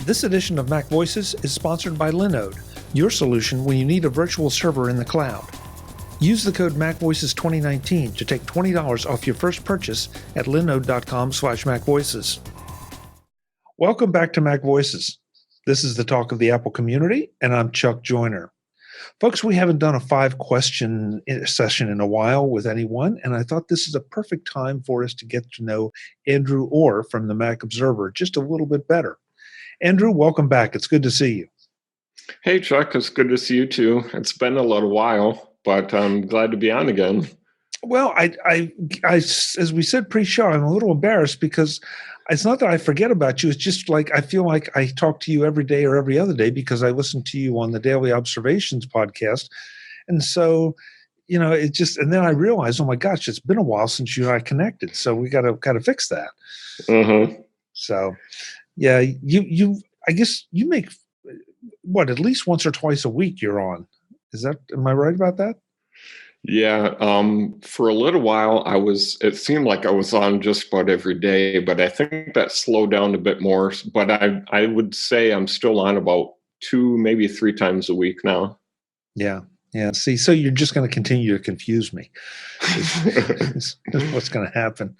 This edition of MacVoices is sponsored by Linode, your solution when you need a virtual server in the cloud. Use the code MacVoices2019 to take $20 off your first purchase at linode.com/MacVoices. Welcome back to MacVoices. This is the talk of the Apple community, and I'm Chuck Joyner. Folks, we haven't done a 5-question session in a while with anyone, and I thought this is a perfect time for us to get to know Andrew Orr from the Mac Observer just a little bit better. Andrew, welcome back. It's good to see you. Hey, Chuck. It's good to see you, too. It's been a little while, but I'm glad to be on again. Well, I as we said pre-show, I'm a little embarrassed because it's not that I forget about you. It's just like I feel like I talk to you every day or every other day because I listen to you on the Daily Observations podcast. And so, it just, and then I realized, oh my gosh, it's been a while since you and I connected. So we got to kind of fix that. Mm-hmm. So, yeah, I guess you make what, at least once or twice a week you're on. Am I right about that? Yeah. For a little while, it seemed like I was on just about every day, but I think that slowed down a bit more. But I would say I'm still on about 2, maybe 3 times a week now. Yeah. Yeah. See, so you're just going to continue to confuse me. Is what's going to happen.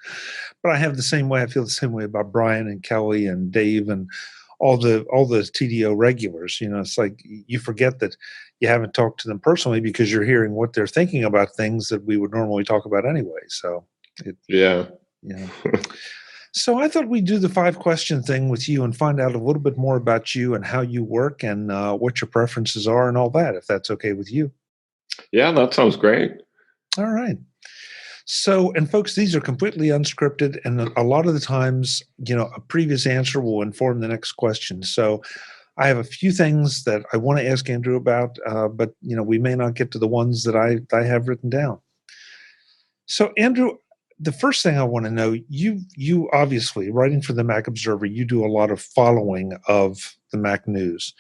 But I have the same way. I feel the same way about Brian and Kelly and Dave and all the TDO regulars. It's like you forget that you haven't talked to them personally because you're hearing what they're thinking about things that we would normally talk about anyway. So, yeah. So I thought we'd do the 5-question thing with you and find out a little bit more about you and how you work and what your preferences are and all that, if that's okay with you. Yeah, that sounds great. All right. So, and folks, these are completely unscripted, and a lot of the times, a previous answer will inform the next question. So I have a few things that I want to ask Andrew about, but, we may not get to the ones that I have written down. So, Andrew, the first thing I want to know, you obviously, writing for the Mac Observer, you do a lot of following of the Mac news.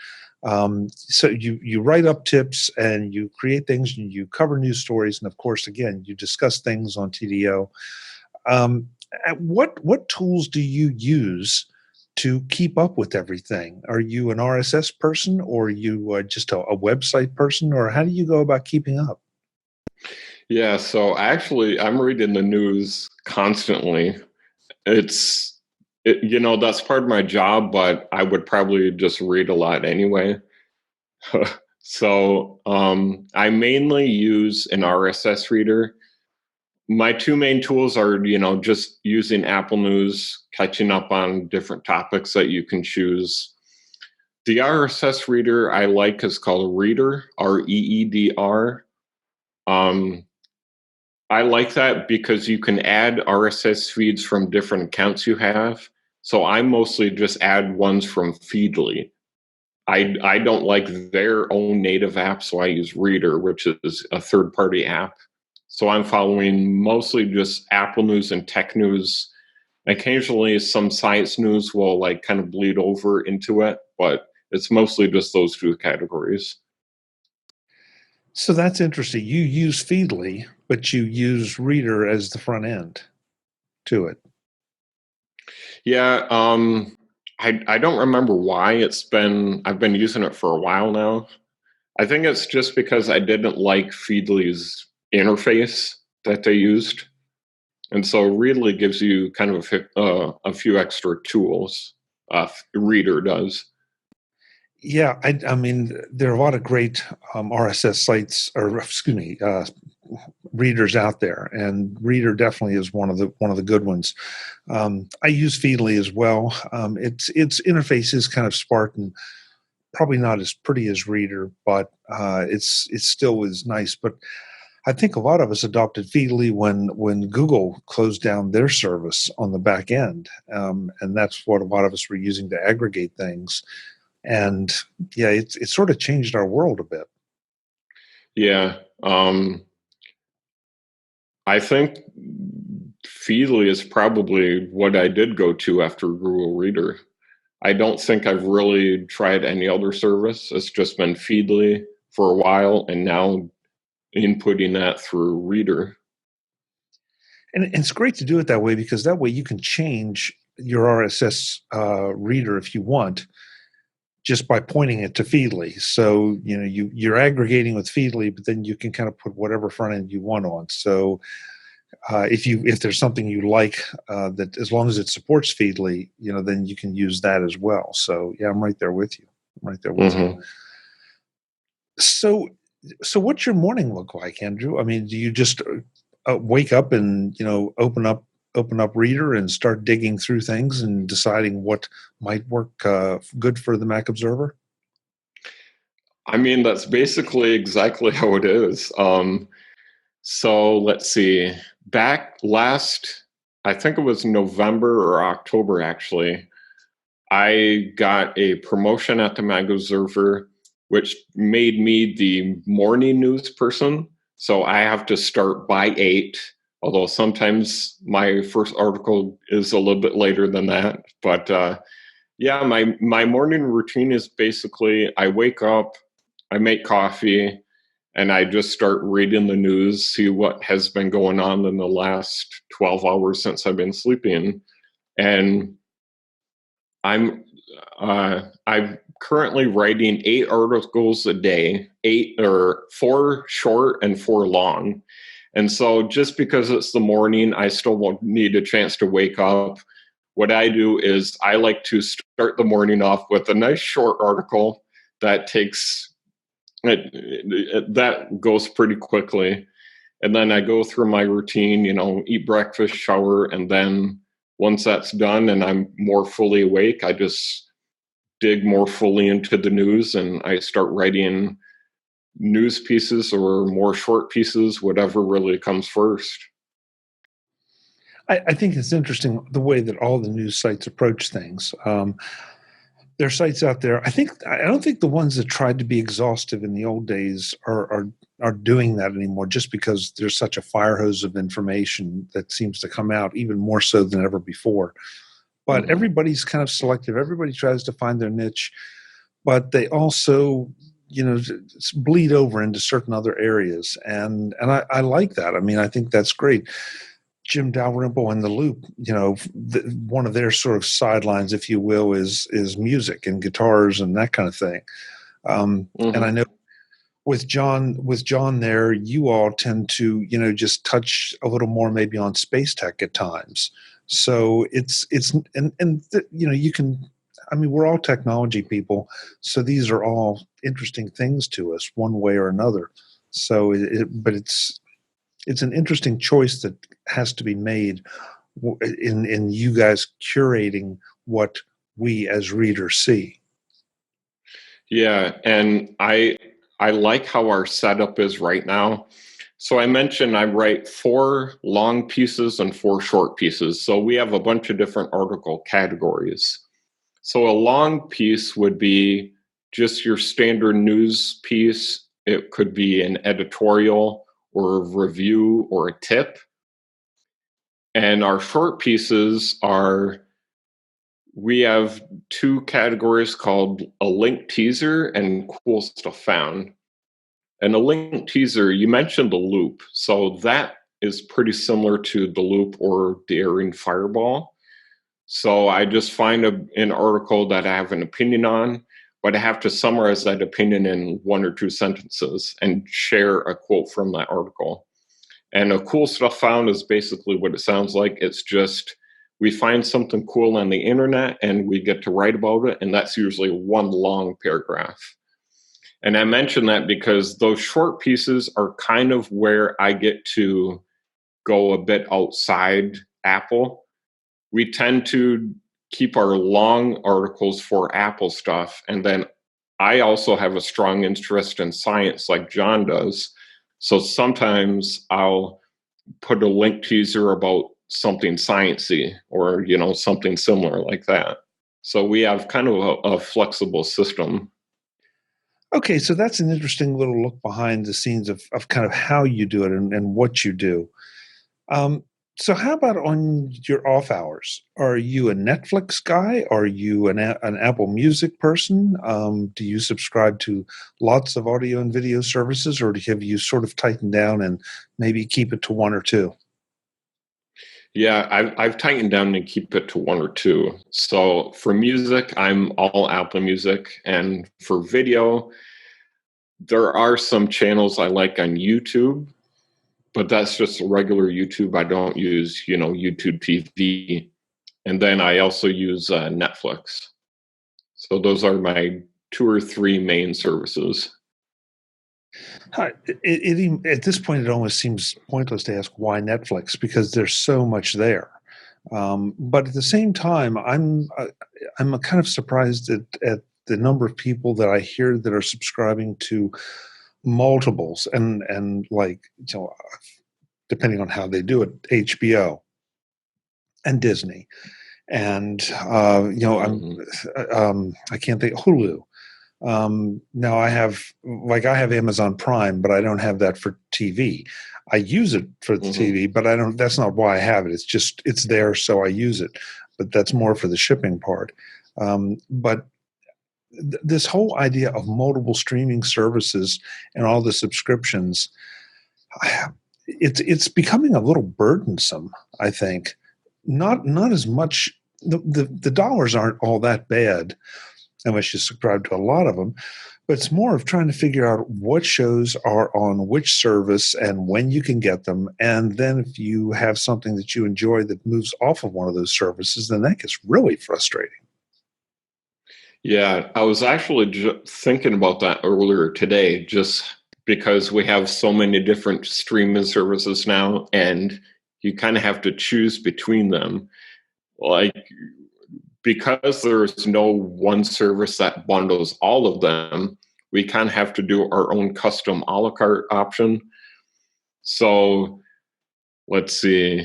So you write up tips and you create things and you cover news stories. And of course, again, you discuss things on TDO. What tools do you use to keep up with everything? Are you an RSS person or are you just a website person, or how do you go about keeping up? Yeah, so actually, I'm reading the news constantly. That's part of my job, but I would probably just read a lot anyway. So I mainly use an RSS reader. My 2 main tools are, just using Apple News, catching up on different topics that you can choose. The RSS reader I like is called Reeder, Reeder. I like that because you can add RSS feeds from different accounts you have. So I mostly just add ones from Feedly. I don't like their own native app, so I use Reeder, which is a third-party app. So I'm following mostly just Apple News and tech news. Occasionally, some science news will kind of bleed over into it, but it's mostly just those 2 categories. So that's interesting. You use Feedly, but you use Reeder as the front end to it. Yeah, I don't remember why I've been using it for a while now. I think it's just because I didn't like Feedly's interface that they used. And so Reedly gives you kind of a few extra tools. Reeder does. Yeah, I mean, there are a lot of great RSS sites, or readers out there, and Reeder definitely is one of the good ones. I use Feedly as well. Its interface is kind of Spartan, probably not as pretty as Reeder, but it still is nice. But I think a lot of us adopted Feedly when Google closed down their service on the back end, and that's what a lot of us were using to aggregate things. And yeah, it sort of changed our world a bit. Yeah. I think Feedly is probably what I did go to after Google Reader. I don't think I've really tried any other service. It's just been Feedly for a while, and now inputting that through Reeder. And it's great to do it that way because that way you can change your RSS reader if you want. just by pointing it to Feedly. So, you're aggregating with Feedly, but then you can kind of put whatever front end you want on. So if there's something you like, that as long as it supports Feedly, then you can use that as well. So yeah, I'm right there with you. So, what's your morning look like, Andrew? I mean, do you just wake up and open up Reader and start digging through things and deciding what might work good for the Mac Observer? I mean, that's basically exactly how it is. So let's see. Back last, I think it was November or October, actually, I got a promotion at the Mag Observer, which made me the morning news person. So I have to start by 8, although sometimes my first article is a little bit later than that. But yeah, my morning routine is basically I wake up, I make coffee, and I just start reading the news, see what has been going on in the last 12 hours since I've been sleeping. And I'm currently writing 8 articles a day, 8 or 4 short and 4 long. And so just because it's the morning, I still won't need a chance to wake up. What I do is I like to start the morning off with a nice short article that takes that goes pretty quickly. And then I go through my routine, eat breakfast, shower, and then once that's done and I'm more fully awake, I just dig more fully into the news and I start writing news pieces or more short pieces, whatever really comes first. I think it's interesting the way that all the news sites approach things. There are sites out there. I don't think the ones that tried to be exhaustive in the old days are doing that anymore, just because there's such a fire hose of information that seems to come out even more so than ever before. But everybody's kind of selective. Everybody tries to find their niche, but they also, bleed over into certain other areas. And I like that. I mean, I think that's great. Jim Dalrymple and the Loop, one of their sort of sidelines, if you will, is music and guitars and that kind of thing. And I know with John there, you all tend to, just touch a little more maybe on space tech at times. So you can, I mean, we're all technology people, so these are all interesting things to us one way or another. So but it's an interesting choice that has to be made in you guys curating what we as readers see. Yeah, and I like how our setup is right now. So I mentioned I write 4 long pieces and 4 short pieces. So we have a bunch of different article categories. So a long piece would be just your standard news piece. It could be an editorial or a review or a tip. And our short pieces we have 2 categories called a link teaser and cool stuff found. And a link teaser, you mentioned the Loop. So that is pretty similar to the Loop or Daring Fireball. So I just find an article that I have an opinion on, but I have to summarize that opinion in 1 or 2 sentences and share a quote from that article. And a cool stuff found is basically what it sounds like. It's just we find something cool on the internet and we get to write about it. And that's usually 1 long paragraph. And I mention that because those short pieces are kind of where I get to go a bit outside Apple. We tend to keep our long articles for Apple stuff. And then I also have a strong interest in science like John does. So sometimes I'll put a link teaser about something sciencey or, something similar like that. So we have kind of a flexible system. Okay, so that's an interesting little look behind the scenes of kind of how you do it and what you do. So how about on your off hours? Are you a Netflix guy? Are you an Apple Music person? Do you subscribe to lots of audio and video services, or have you sort of tightened down and maybe keep it to 1 or 2? Yeah, I've tightened down to keep it to one or two. So for music, I'm all Apple Music, and for video, there are some channels I like on YouTube, but that's just regular YouTube. I don't use, YouTube TV. And then I also use Netflix. So those are my two or three main services. At this point, it almost seems pointless to ask why Netflix because there's so much there. But at the same time, I'm kind of surprised at the number of people that I hear that are subscribing to multiples and like depending on how they do it, HBO and Disney and I can't think Hulu. Now I have Amazon Prime, but I don't have that for TV. I use it for the TV, but I don't. That's not why I have it. It's there, so I use it. But that's more for the shipping part. But this whole idea of multiple streaming services and all the subscriptions, it's becoming a little burdensome. I think not as much. The dollars aren't all that bad unless you subscribe to a lot of them. But it's more of trying to figure out what shows are on which service and when you can get them. And then if you have something that you enjoy that moves off of one of those services, then that gets really frustrating. Yeah, I was actually thinking about that earlier today, just because we have so many different streaming services now, and you kind of have to choose between them. Like, because there's no one service that bundles all of them, we kind of have to do our own custom a la carte option. So let's see.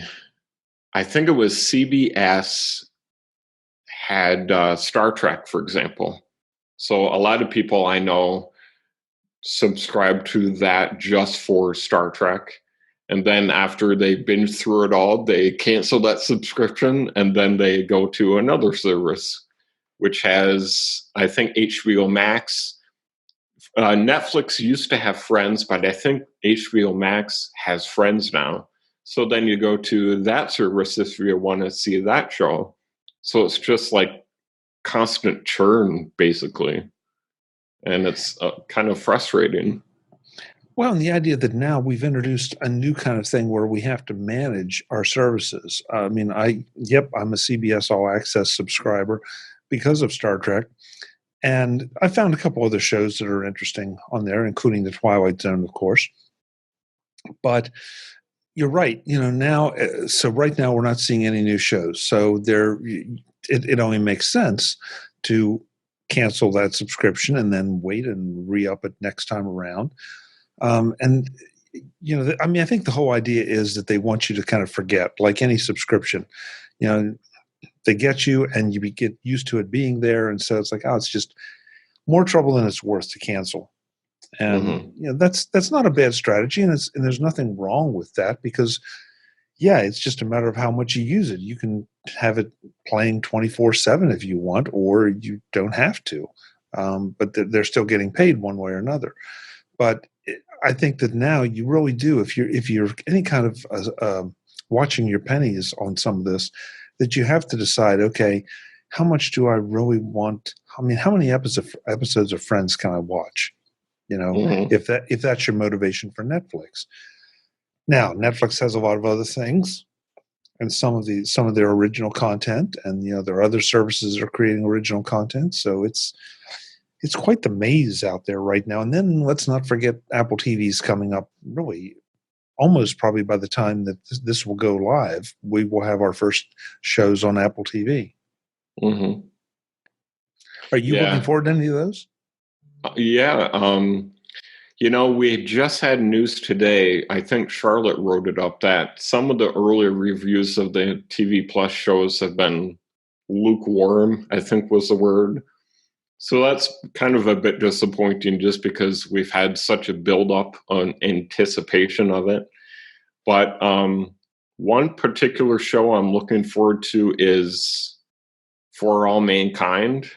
I think it was CBS had Star Trek, for example. So a lot of people I know subscribe to that just for Star Trek. And then after they binge through it all, they cancel that subscription and then they go to another service, which has, I think, HBO Max. Netflix used to have Friends, but I think HBO Max has Friends now. So then you go to that service if you want to see that show. So it's just like constant churn, basically. And it's kind of frustrating. Well, and the idea that now we've introduced a new kind of thing where we have to manage our services. I mean, I'm a CBS All Access subscriber because of Star Trek. And I found a couple other shows that are interesting on there, including The Twilight Zone, of course. But you're right. So right now we're not seeing any new shows. So it only makes sense to cancel that subscription and then wait and re-up it next time around. I think the whole idea is that they want you to kind of forget, like any subscription. They get you and you get used to it being there. And so it's like, it's just more trouble than it's worth to cancel. And, that's not a bad strategy. And there's nothing wrong with that because, it's just a matter of how much you use it. You can have it playing 24/7 if you want, or you don't have to. But they're still getting paid one way or another. But I think that now you really do, if you're any kind of watching your pennies on some of this, that you have to decide, okay, how much do I really want? I mean, how many episodes of Friends can I watch? If that's your motivation for Netflix. Now, Netflix has a lot of other things, and some of their original content, and there are other services that are creating original content. So it's quite the maze out there right now. And then let's not forget Apple TV's coming up really almost probably by the time that this will go live, we will have our first shows on Apple TV. Mm-hmm. Are you looking forward to any of those? We just had news today. I think Charlotte wrote it up that some of the earlier reviews of the TV Plus shows have been lukewarm, I think was the word. So that's kind of a bit disappointing just because we've had such a build-up on anticipation of it. But one particular show I'm looking forward to is For All Mankind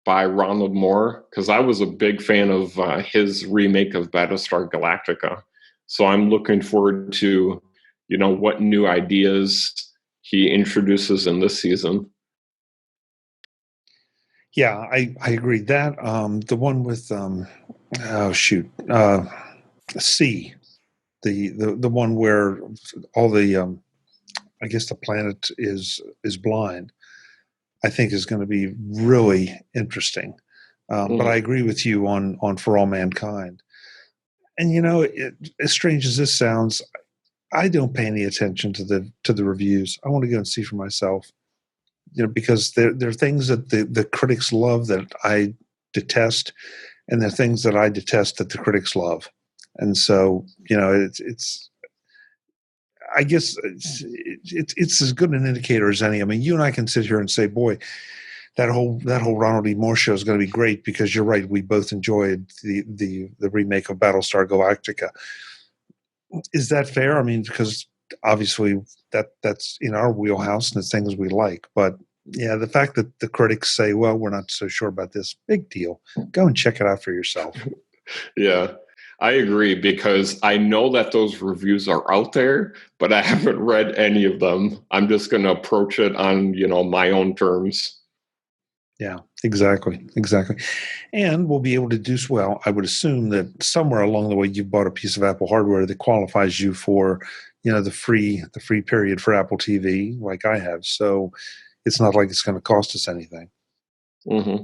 by Ronald Moore, because I was a big fan of his remake of Battlestar Galactica. So I'm looking forward to, what new ideas he introduces in this season. Yeah, I agree. That the one with C, the one where all the I guess the planet is blind, I think is going to be really interesting. But I agree with you on For All Mankind. And as strange as this sounds, I don't pay any attention to the reviews. I want to go and see for myself. Because there are things that the critics love that I detest, and there are things that I detest that the critics love. And so, it's I guess it's as good an indicator as any. I mean, you and I can sit here and say, boy, that whole Ronald E. Moore show is going to be great, because you're right. We both enjoyed the remake of Battlestar Galactica. Is that fair? I mean, because obviously that's in our wheelhouse and the things we like. But yeah, the fact that the critics say, well, we're not so sure about this, big deal. Go and check it out for yourself. Yeah, I agree, because I know that those reviews are out there, but I haven't read any of them. I'm just going to approach it on, my own terms. Yeah, exactly. And we'll be able to do well. I would assume that somewhere along the way you've bought a piece of Apple hardware that qualifies you for, the free period for Apple TV, like I have. So it's not like it's going to cost us anything. Mm-hmm.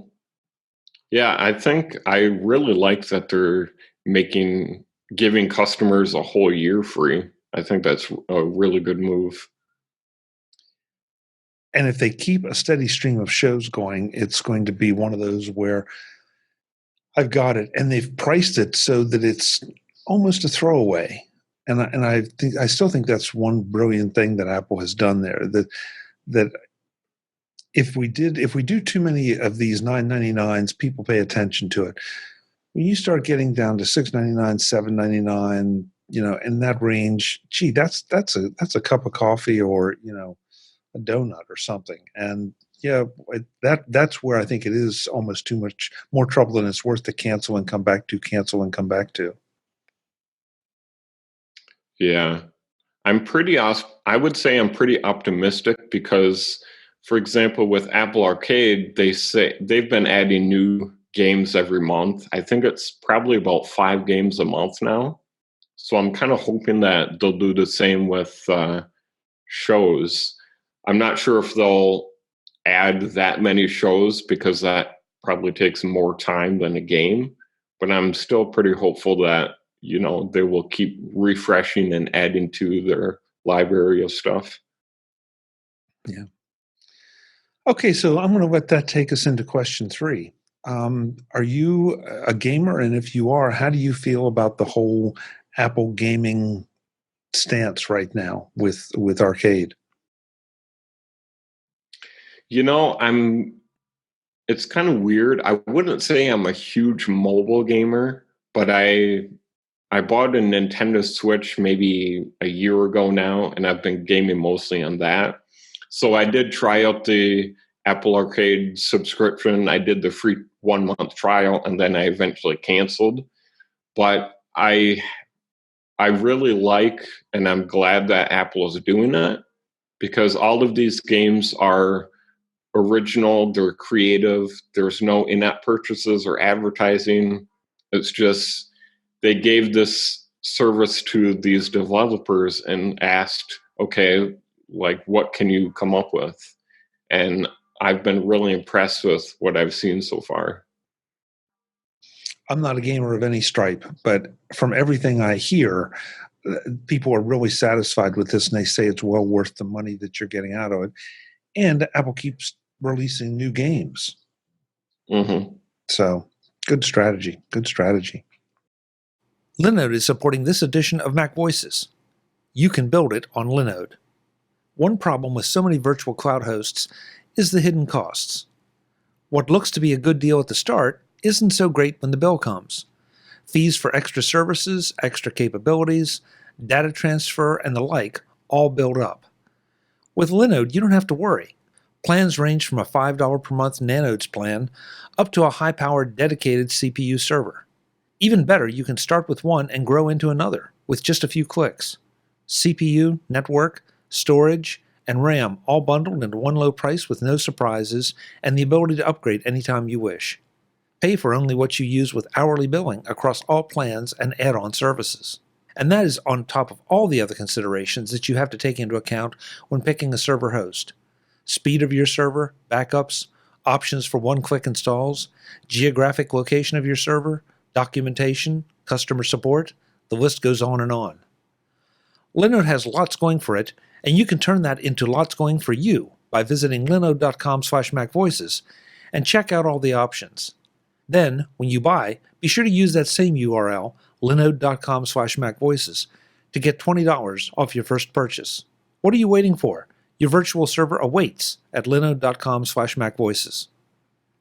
Yeah, I think I really like that they're giving customers a whole year free. I think that's a really good move. And if they keep a steady stream of shows going, it's going to be one of those where I've got it, and they've priced it so that it's almost a throwaway. And I still think that's one brilliant thing that Apple has done there. That if we do too many of these $9.99s, people pay attention to it. When you start getting down to $6.99, $7.99, in that range, gee, that's a cup of coffee, or a donut or something. And yeah, that's where I think it is almost too much more trouble than it's worth to cancel and come back to. Yeah. I would say I'm pretty optimistic, because, for example, with Apple Arcade, they say they've been adding new games every month. I think it's probably about 5 games a month now. So I'm kind of hoping that they'll do the same with shows. I'm not sure if they'll add that many shows, because that probably takes more time than a game. But I'm still pretty hopeful that, they will keep refreshing and adding to their library of stuff. Yeah. Okay, so I'm going to let that take us into question 3. Are you a gamer? And if you are, how do you feel about the whole Apple gaming stance right now with Arcade? It's kind of weird. I wouldn't say I'm a huge mobile gamer, but I bought a Nintendo Switch maybe a year ago now, and I've been gaming mostly on that. So I did try out the Apple Arcade subscription. I did the free 1-month trial, and then I eventually canceled. But I really like, and I'm glad that Apple is doing that, because all of these games are original, they're creative, there's no in-app purchases or advertising. It's just they gave this service to these developers and asked, okay, like, what can you come up with? And I've been really impressed with what I've seen so far. I'm not a gamer of any stripe, but from everything I hear, people are really satisfied with this, and they say it's well worth the money that you're getting out of it. And Apple keeps releasing new games. Mm-hmm. So good strategy. Linode is supporting this edition of MacVoices. You can build it on Linode. One problem with so many virtual cloud hosts is the hidden costs. What looks to be a good deal at the start isn't so great when the bill comes. Fees for extra services, extra capabilities, data transfer, and the like all build up. With Linode, you don't have to worry. Plans range from a $5 per month Nanodes plan up to a high-powered dedicated CPU server. Even better, you can start with one and grow into another with just a few clicks. CPU, network, storage, and RAM all bundled into one low price with no surprises and the ability to upgrade anytime you wish. Pay for only what you use with hourly billing across all plans and add-on services. And that is on top of all the other considerations that you have to take into account when picking a server host. Speed of your server, backups, options for one-click installs, geographic location of your server, documentation, customer support, the list goes on and on. Linode has lots going for it, and you can turn that into lots going for you by visiting linode.com/MacVoices and check out all the options. Then, when you buy, be sure to use that same URL, linode.com/MacVoices, to get $20 off your first purchase. What are you waiting for? Your virtual server awaits at linode.com/MacVoices.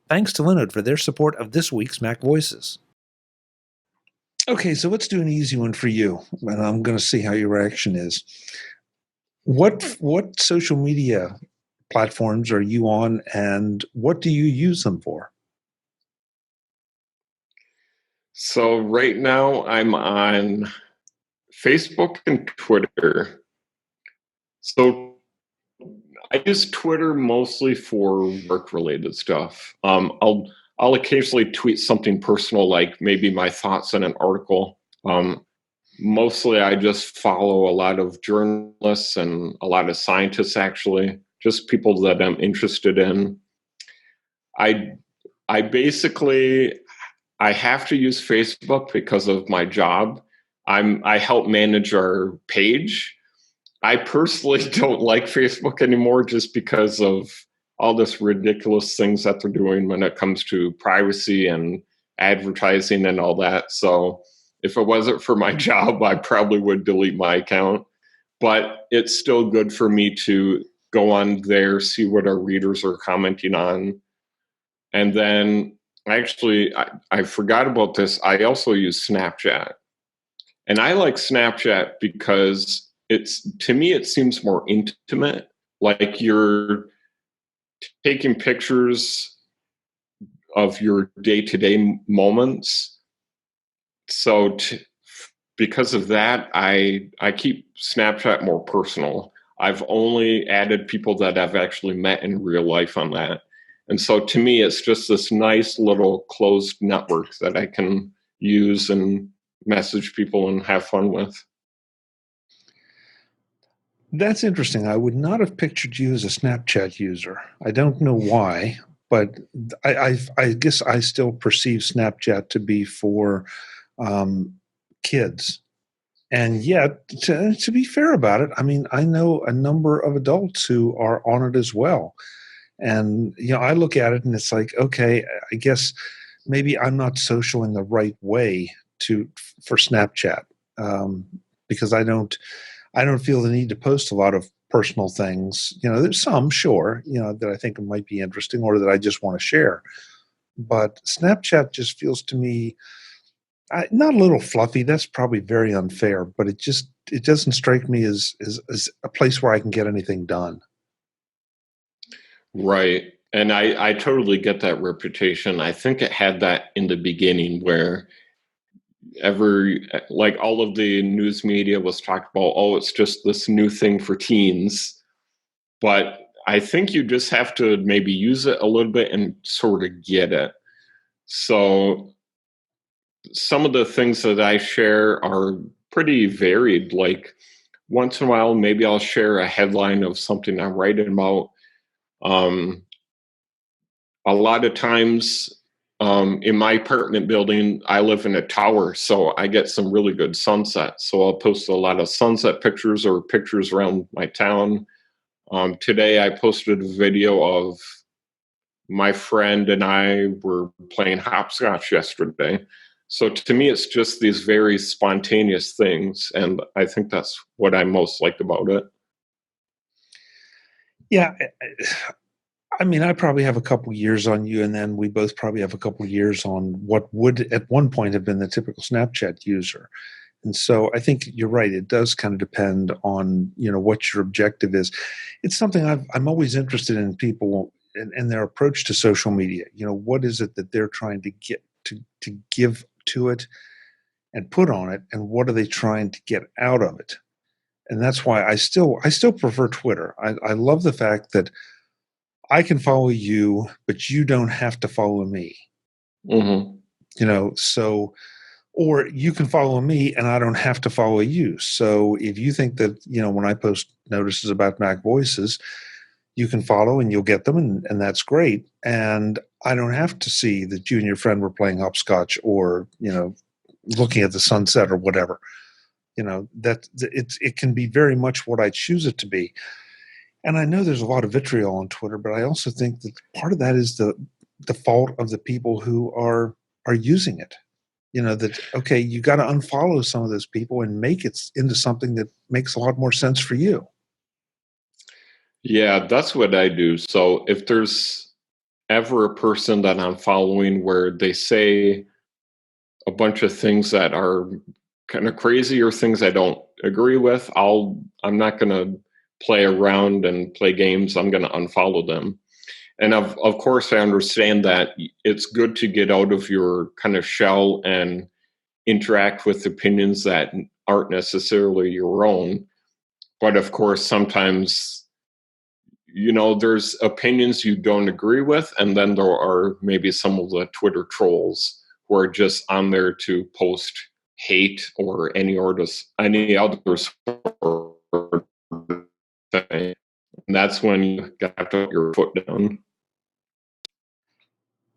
Thanks to Linode for their support of this week's MacVoices. Okay, so let's do an easy one for you, and I'm going to see how your reaction is. What social media platforms are you on, and what do you use them for? So right now I'm on Facebook and Twitter. So I use Twitter mostly for work-related stuff. I'll occasionally tweet something personal, like maybe my thoughts on an article. Mostly I just follow a lot of journalists and a lot of scientists, actually, just people that I'm interested in. I basically, I have to use Facebook because of my job. I help manage our page. I personally don't like Facebook anymore just because of all this ridiculous things that they're doing when it comes to privacy and advertising and all that. So if it wasn't for my job, I probably would delete my account. But it's still good for me to go on there, see what our readers are commenting on. And then I forgot about this. I also use Snapchat. And I like Snapchat because to me, it seems more intimate. Like you're taking pictures of your day-to-day moments. So because of that, I keep Snapchat more personal. I've only added people that I've actually met in real life on that. And so to me, it's just this nice little closed network that I can use and message people and have fun with. That's interesting. I would not have pictured you as a Snapchat user. I don't know why, but I guess I still perceive Snapchat to be for kids. And yet, to be fair about it, I mean, I know a number of adults who are on it as well. And, I look at it and it's like, okay, I guess maybe I'm not social in the right way for Snapchat, because I don't feel the need to post a lot of personal things. There's some, sure, that I think might be interesting or that I just want to share. But Snapchat just feels to me not a little fluffy. That's probably very unfair, but it doesn't strike me as a place where I can get anything done. Right. And I totally get that reputation. I think it had that in the beginning where like all of the news media was talking about, oh, it's just this new thing for teens. But I think you just have to maybe use it a little bit and sort of get it. So some of the things that I share are pretty varied. Like once in a while, maybe I'll share a headline of something I'm writing about. A lot of times in my apartment building, I live in a tower, so I get some really good sunsets. So I'll post a lot of sunset pictures or pictures around my town. Today, I posted a video of my friend and I were playing hopscotch yesterday. So to me, it's just these very spontaneous things, and I think that's what I most like about it. Yeah. I mean, I probably have a couple years on you, and then we both probably have a couple years on what would at one point have been the typical Snapchat user. And so I think you're right. It does kind of depend on, what your objective is. It's something I'm always interested in people and their approach to social media. What is it that they're trying to get to give to it and put on it, and what are they trying to get out of it? And that's why I still prefer Twitter. I love the fact that I can follow you, but you don't have to follow me. Mm-hmm. So or you can follow me and I don't have to follow you. So if you think that, when I post notices about MacVoices, you can follow and you'll get them, and that's great. And I don't have to see that you and your friend were playing hopscotch or, looking at the sunset or whatever. That it can be very much what I choose it to be. And I know there's a lot of vitriol on Twitter, but I also think that part of that is the fault of the people who are using it. That, okay, you got to unfollow some of those people and make it into something that makes a lot more sense for you. Yeah, that's what I do. So if there's ever a person that I'm following where they say a bunch of things that are kind of crazy or things I don't agree with, I'm not going to play around and play games. I'm going to unfollow them. And of course, I understand that it's good to get out of your kind of shell and interact with opinions that aren't necessarily your own. But of course, sometimes, there's opinions you don't agree with. And then there are maybe some of the Twitter trolls who are just on there to post hate or any other sort of thing. And that's when you got to put your foot down.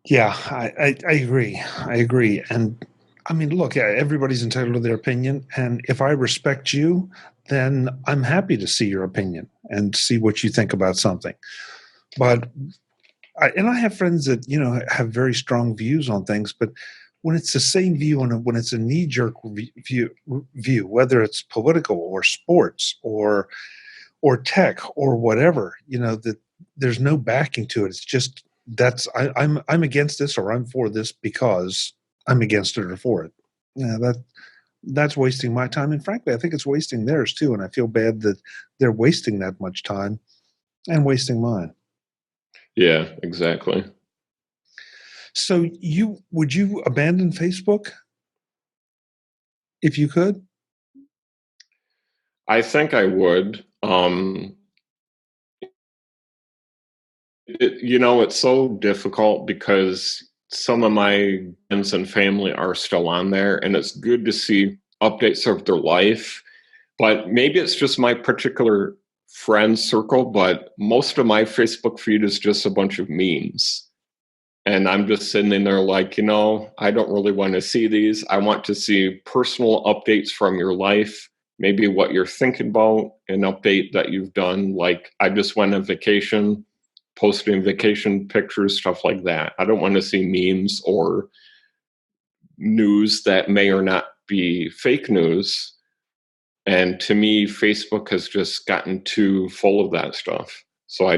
Yeah, I agree. I agree. And I mean, look, yeah, everybody's entitled to their opinion. And if I respect you, then I'm happy to see your opinion and see what you think about something. But I have friends that, have very strong views on things, but when it's the same view and when it's a knee-jerk view, whether it's political or sports or tech or whatever, that there's no backing to it. It's just I'm against this or I'm for this because I'm against it or for it. Yeah, that's wasting my time, and frankly, I think it's wasting theirs too. And I feel bad that they're wasting that much time and wasting mine. Yeah, exactly. So would you abandon Facebook if you could? I think I would. It's so difficult because some of my friends and family are still on there, and it's good to see updates of their life. But maybe it's just my particular friend circle, but most of my Facebook feed is just a bunch of memes. And I'm just sitting in there like, I don't really want to see these. I want to see personal updates from your life, maybe what you're thinking about, an update that you've done. Like, I just went on vacation, posting vacation pictures, stuff like that. I don't want to see memes or news that may or not be fake news. And to me, Facebook has just gotten too full of that stuff. So I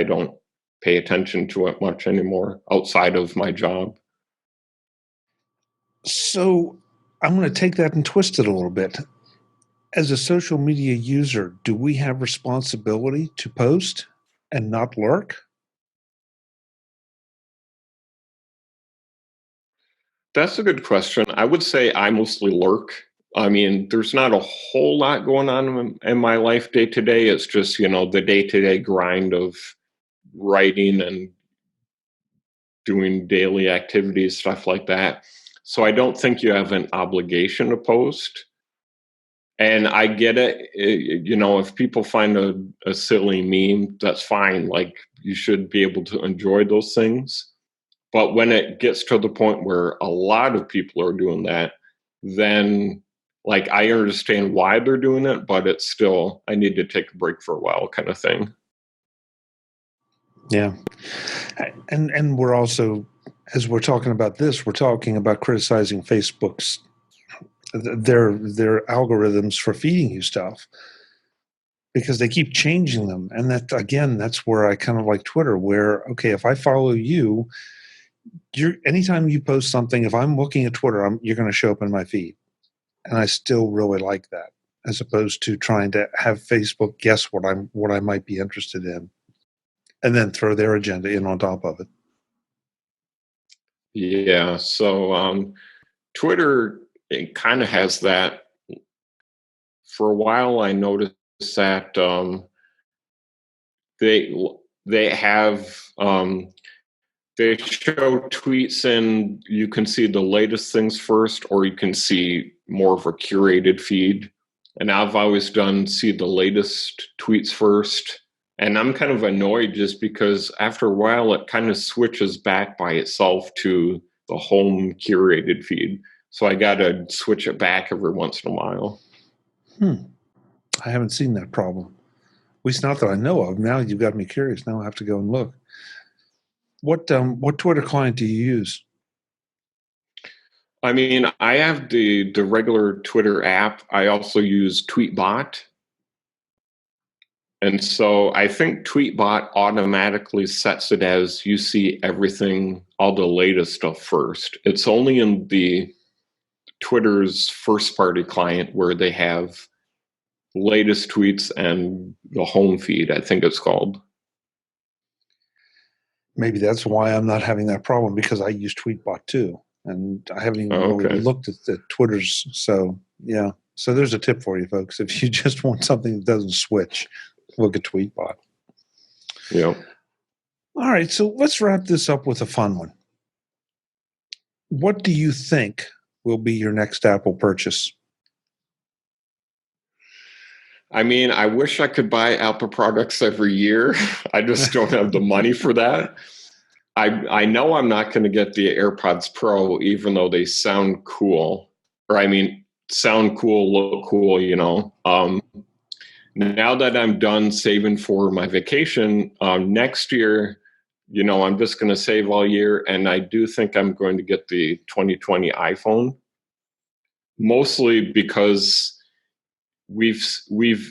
don't pay attention to it much anymore outside of my job. So I'm going to take that and twist it a little bit. As a social media user, do we have responsibility to post and not lurk? That's a good question. I would say I mostly lurk. I mean, there's not a whole lot going on in my life day to day. It's just, the day to day grind of writing and doing daily activities, stuff like that. So I don't think you have an obligation to post. And I get it. If people find a silly meme, that's fine. Like, you should be able to enjoy those things. But when it gets to the point where a lot of people are doing that, then like I understand why they're doing it, but it's still, I need to take a break for a while kind of thing. Yeah. And we're also, as we're talking about this, we're talking about criticizing Facebook's their algorithms for feeding you stuff because they keep changing them. And that, again, that's where I kind of like Twitter, where, okay, if I follow you, anytime you post something, if I'm looking at Twitter, you're going to show up in my feed. And I still really like that, as opposed to trying to have Facebook guess what I might be interested in and then throw their agenda in on top of it. Yeah. So Twitter, it kind of has that for a while I noticed that they they have they show tweets and you can see the latest things first, or you can see more of a curated feed. And I've always done see the latest tweets first. And I'm kind of annoyed just because after a while it kind of switches back by itself to the home curated feed. So I got to switch it back every once in a while. I haven't seen that problem. At least not that I know of. Now you've got me curious. Now I have to go and look. What Twitter client do you use? I mean, I have the regular Twitter app. I also use Tweetbot. And so I think Tweetbot automatically sets it as you see everything, all the latest stuff first. It's only in the Twitter's first party client where they have latest tweets and the home feed, I think it's called. Maybe that's why I'm not having that problem, because I use Tweetbot too. And I haven't even really looked at the Twitters. So, yeah. So there's a tip for you, folks. If you just want something that doesn't switch, look at Tweetbot. Yeah. All right. So let's wrap this up with a fun one. What do you think will be your next Apple purchase? I mean, I wish I could buy Apple products every year. I just don't have the money for that. I know I'm not going to get the AirPods Pro, even though they sound cool. Or I mean, sound cool, look cool, you know. Now that I'm done saving for my vacation, next year, you know, I'm just going to save all year. And I do think I'm going to get the 2020 iPhone. Mostly because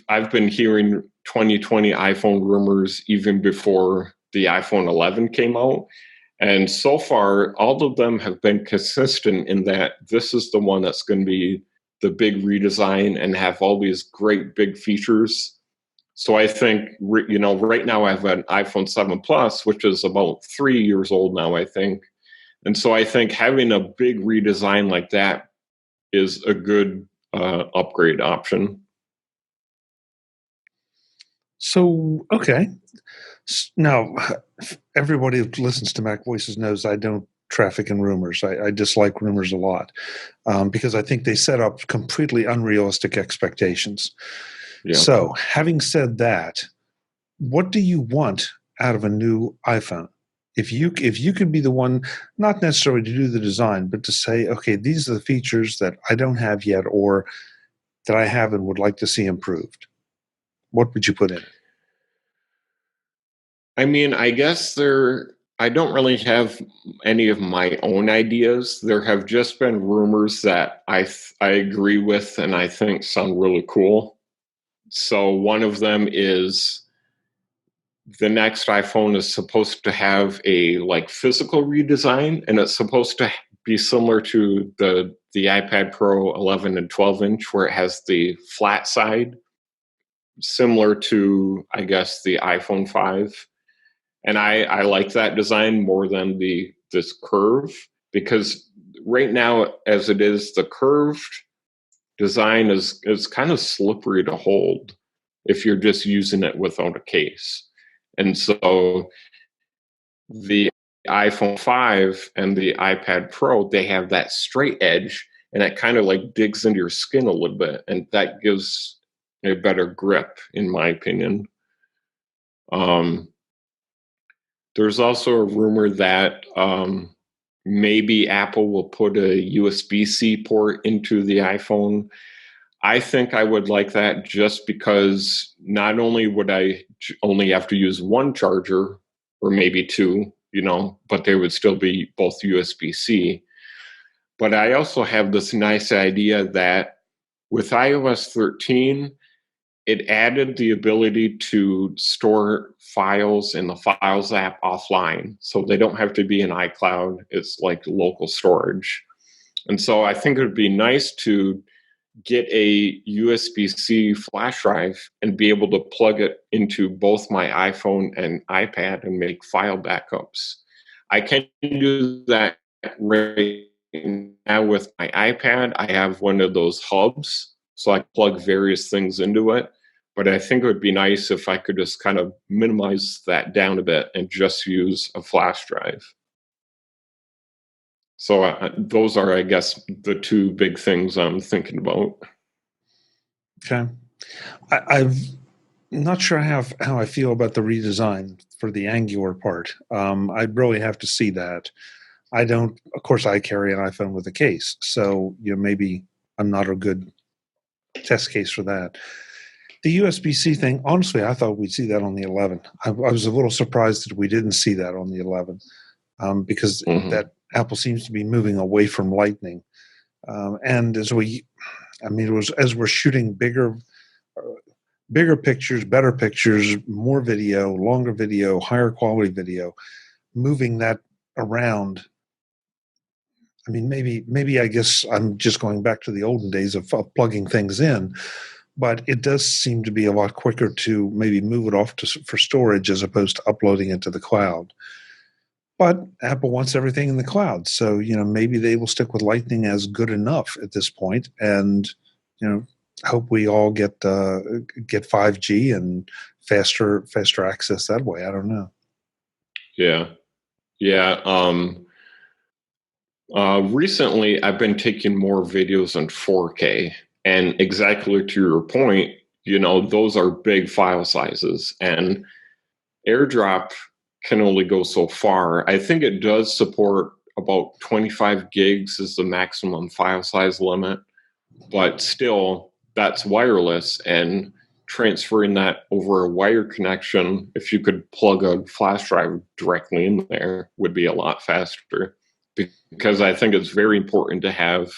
I've been hearing 2020 iPhone rumors even before the iPhone 11 came out. And so far, all of them have been consistent in that this is the one that's going to be the big redesign and have all these great big features. So I think, you know, right now I have an iPhone 7 Plus, which is about 3 years old now, I think. And so I think having a big redesign like that is a good upgrade option. So, okay. Now, everybody who listens to MacVoices knows I don't traffic in rumors. I dislike rumors a lot because I think they set up completely unrealistic expectations. Yeah. So, having said that, what do you want out of a new iPhone? If you could be the one, not necessarily to do the design, but to say, okay, these are the features that I don't have yet or that I have and would like to see improved, what would you put in it? I mean, I guess I don't really have any of my own ideas. There have just been rumors that I agree with and I think sound really cool. So one of them is the next iPhone is supposed to have a like physical redesign, and it's supposed to be similar to the iPad Pro 11 and 12 inch, where it has the flat side, similar to, I guess, the iPhone 5. And I like that design more than this curve, because right now, as it is, the curved design is kind of slippery to hold if you're just using it without a case. And so the iPhone 5 and the iPad Pro, they have that straight edge, and it kind of like digs into your skin a little bit, and that gives a better grip, in my opinion. There's also a rumor that maybe Apple will put a USB-C port into the iPhone. I think I would like that just because not only would I only have to use one charger, or maybe two, you know, but they would still be both USB-C. But I also have this nice idea that with iOS 13, it added the ability to store files in the Files app offline. So they don't have to be in iCloud. It's like local storage. And so I think it would be nice to get a USB-C flash drive and be able to plug it into both my iPhone and iPad and make file backups. I can do that right now with my iPad. I have one of those hubs. so I plug various things into it. But I think it would be nice if I could just kind of minimize that down a bit and just use a flash drive. So those are, I guess, the two big things I'm thinking about. Okay. I'm not sure how I feel about the redesign for the Angular part. I'd really have to see that. I don't, of course, I carry an iPhone with a case, so maybe I'm not a good test case for that. The USB-C thing, honestly, I thought we'd see that on the 11. I was a little surprised that we didn't see that on the 11 because that Apple seems to be moving away from Lightning. And as we're shooting bigger pictures, better pictures, more video, longer video, higher quality video, moving that around. I mean, maybe I guess I'm just going back to the olden days of plugging things in, but it does seem to be a lot quicker to maybe move it off for storage as opposed to uploading it to the cloud. But Apple wants everything in the cloud, so maybe they will stick with Lightning as good enough at this point, and hope we all get 5G and faster access that way. I don't know. Yeah. Recently, I've been taking more videos in 4K, and exactly to your point, those are big file sizes, and AirDrop can only go so far. I think it does support about 25 gigs is the maximum file size limit, but still, that's wireless, and transferring that over a wire connection, if you could plug a flash drive directly in there, would be a lot faster. Because I think it's very important to have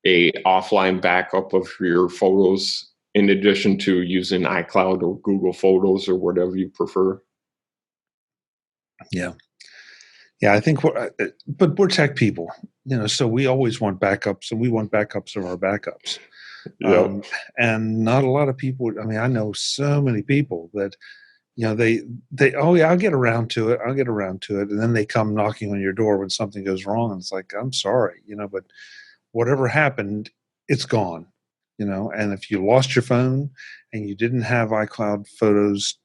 a offline backup of your photos in addition to using iCloud or Google Photos or whatever you prefer. Yeah, I think but we're tech people, so we always want backups, and we want backups of our backups. Yep. And not a lot of people. I mean, I know so many people that they oh yeah, I'll get around to it, and then they come knocking on your door when something goes wrong, and it's like, I'm sorry, but whatever happened, it's gone. And if you lost your phone and you didn't have iCloud photos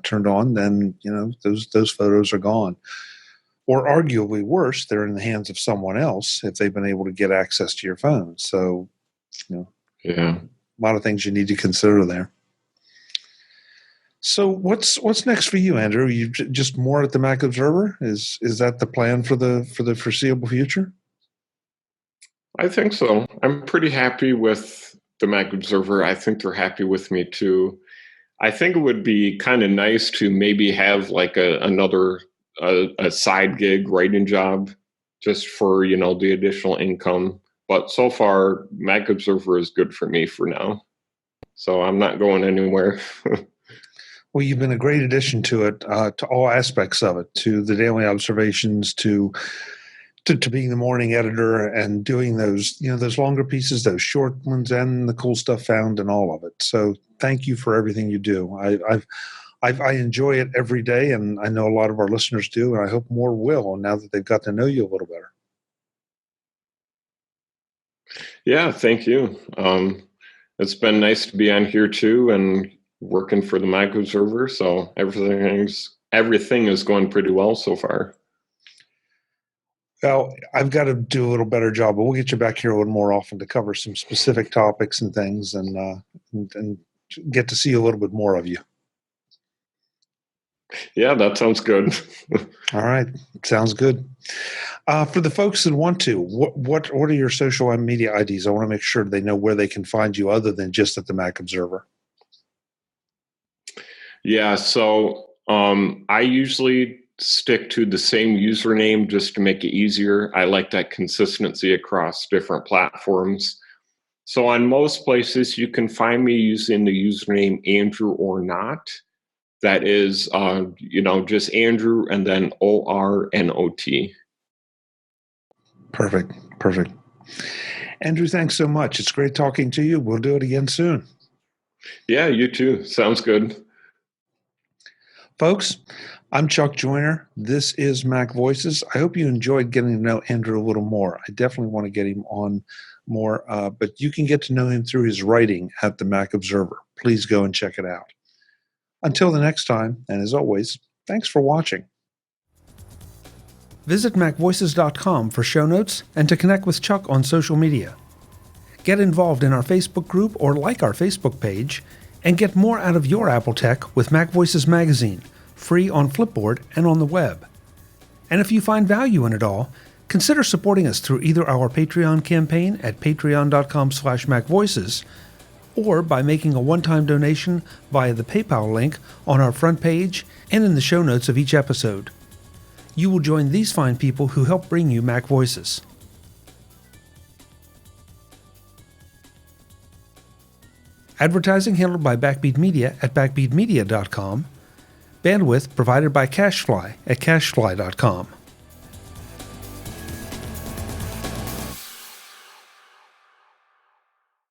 turned on, then those photos are gone. Or arguably worse, they're in the hands of someone else if they've been able to get access to your phone. So, yeah, a lot of things you need to consider there. So what's next for you, Andrew? You just more at the Mac Observer? Is that the plan for the foreseeable future? I think so. I'm pretty happy with the Mac Observer. I think they're happy with me too. I think it would be kind of nice to maybe have like another side gig writing job just for the additional income. But so far, Mac Observer is good for me for now. So I'm not going anywhere. Well, you've been a great addition to it, to all aspects of it, to the daily observations, to being the morning editor and doing those longer pieces, those short ones, and the cool stuff found, and all of it. So thank you for everything you do. I enjoy it every day, and I know a lot of our listeners do, and I hope more will now that they've got to know you a little better. Yeah, thank you. It's been nice to be on here too, and working for the Mac Observer. So everything is going pretty well so far. Well, I've got to do a little better job, but we'll get you back here a little more often to cover some specific topics and things, and get to see a little bit more of you. Yeah, that sounds good. All right, sounds good. For the folks that want to, what are your social media IDs? I want to make sure they know where they can find you other than just at the Mac Observer. Yeah, so I usually stick to the same username just to make it easier. I like that consistency across different platforms. So on most places, you can find me using the username Andrew or Not. That is, just Andrew and then ORNOT. Perfect. Andrew, thanks so much. It's great talking to you. We'll do it again soon. Yeah, you too. Sounds good. Folks, I'm Chuck Joyner. This is Mac Voices. I hope you enjoyed getting to know Andrew a little more. I definitely want to get him on more, but you can get to know him through his writing at the Mac Observer. Please go and check it out. Until the next time, and as always, thanks for watching. Visit MacVoices.com for show notes and to connect with Chuck on social media. Get involved in our Facebook group or like our Facebook page, and get more out of your Apple tech with Mac Voices Magazine, free on Flipboard and on the web. And if you find value in it all, consider supporting us through either our Patreon campaign at patreon.com/MacVoices or by making a one-time donation via the PayPal link on our front page and in the show notes of each episode. You will join these fine people who help bring you Mac Voices. Advertising handled by Backbeat Media at backbeatmedia.com. Bandwidth provided by CacheFly at cachefly.com.